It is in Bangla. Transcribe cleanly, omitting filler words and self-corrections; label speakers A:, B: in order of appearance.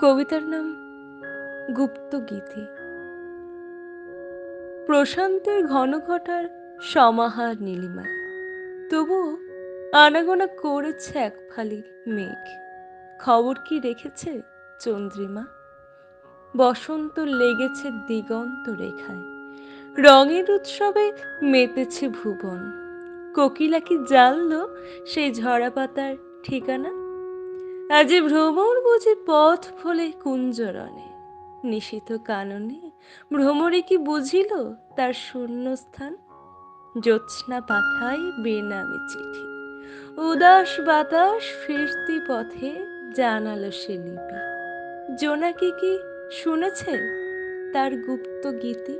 A: কবিতার নাম গুপ্তগীতি। প্রশান্তের ঘনঘটার সমাহার নীলিমায় তবুও আনাগোনা করেছে এক ফালি মেঘ। খবর কি রেখেছে চন্দ্রিমা? বসন্ত লেগেছে দিগন্ত রেখায়, রঙের উৎসবে মেতেছে ভুবন। কোকিলা কি জানলো সেই ঝরা পাতার ঠিকানা? আজি ভ্রমর বুঝি পথ ভোলে কুঞ্জরণে, নিশিত কাননে ভ্রমরে কি বুঝিল তার শূন্যস্থান? জ্যোৎস্না পাঠাই বেনামে চিঠি, উদাস বাতাস ফিরতি পথে জানালো সে লিপি। জোনাকি কি শুনেছে তার গুপ্ত গীতি?